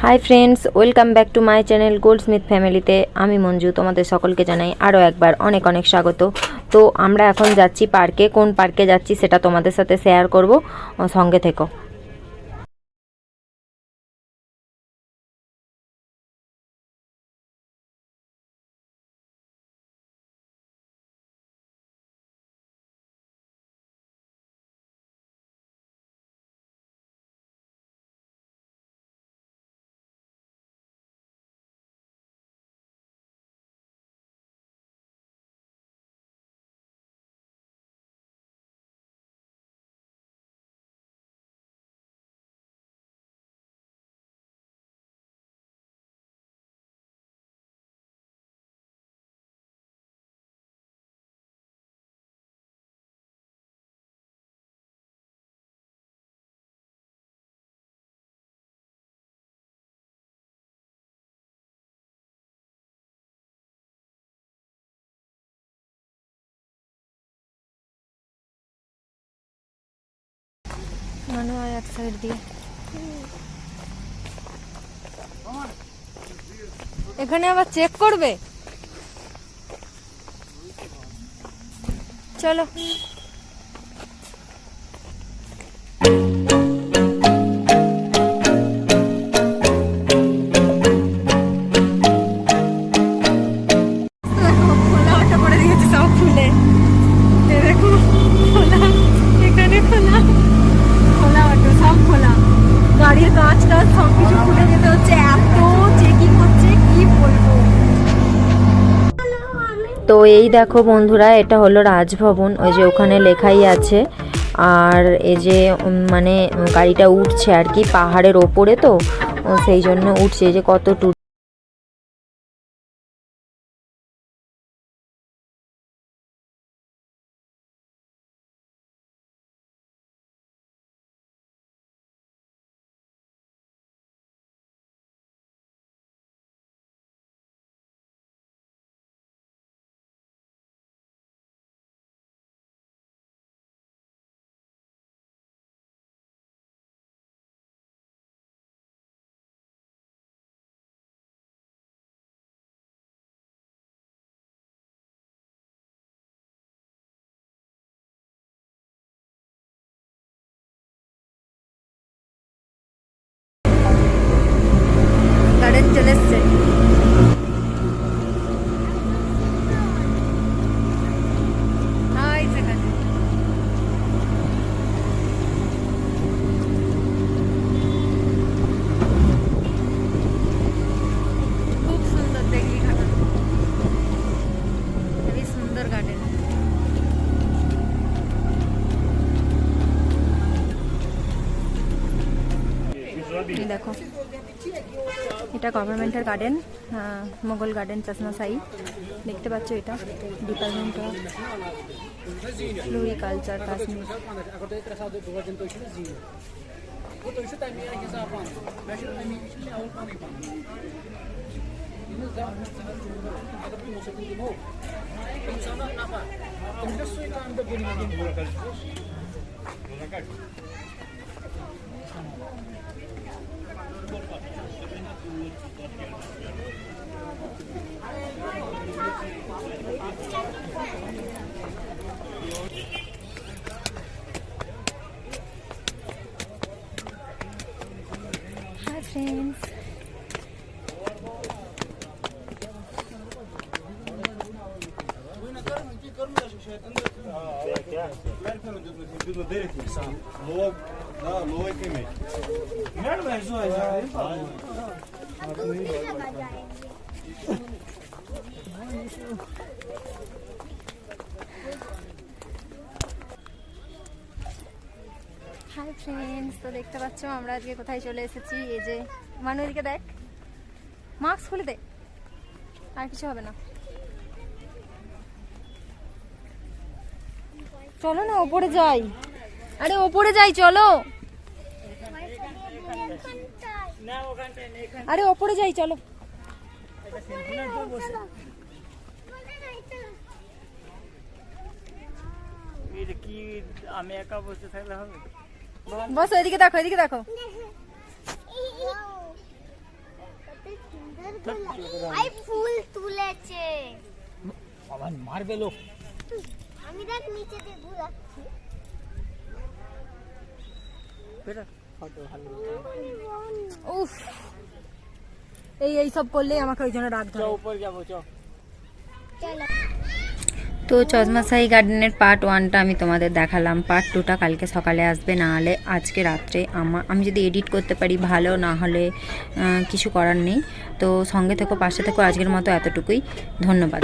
Hi friends, welcome back to my channel Goldsmith ফ্যামিলিতে। আমি মঞ্জু, তোমাদের সকলকে জানাই আরও একবার অনেক অনেক স্বাগত। তো আমরা এখন যাচ্ছি পার্কে। কোন পার্কে যাচ্ছি সেটা তোমাদের সাথে শেয়ার করব, সঙ্গে থেকো। মানু আয় এক সাইড দিয়ে, এখানে আবার চেক করবে। চলো তো এই দেখো বন্ধুরা, এটা হলো রাজভবন। ওই যে ওখানে লেখাই আছে। আর এই যে মানে গাড়িটা উঠছে আর কি, পাহাড়ের ওপরে, তো সেই জন্য উঠছে। এই যে কত গার্ডেন চলে এসছে। খুব সুন্দর দেখি, খুবই সুন্দর গার্ডেন। দেখো, এটা গভর্নমেন্টের গার্ডেন, মোগল গার্ডেন চশমা সাই। দেখতে পাচ্ছ, এটা department of floriculture Kashmir. Hi friends. Hi friends, তো দেখতে পাচ্ছ আমরা আজকে কোথায় চলে এসেছি। এই যে মানু, এদিকে দেখ, মাস্ক খুলে দে, আর কিছু হবে না। চলো না ওপরে যাই, আরে ওপরে যাই, চলো। আরে ওপরে যাই, চলো। আমি একা বসে থাকলে হবে? বস, এদিকে দেখো, এদিকে দেখো। ভাই ফুল তুলেছে। আবার মারবে লোক। আমি দেখ নিচে দিয়ে ঘুরাচ্ছি। ফটো ভালো। উফ, এই সব করলেই আমাকে ওই জন্য রাগ ধরে। উপর যাবো চ। চলো। তো চশমাশাহী গার্ডেনের পার্ট 1টা আমি তোমাদের দেখালাম, পার্ট 2টা কালকে সকালে আসবে, না হলে আজকে রাত্রে। আমি যদি এডিট করতে পারি ভালো, না হলে কিছু করার নেই। তো সঙ্গে থেকো, পাশে থেকো। আজকের মতো এতটুকুই, ধন্যবাদ।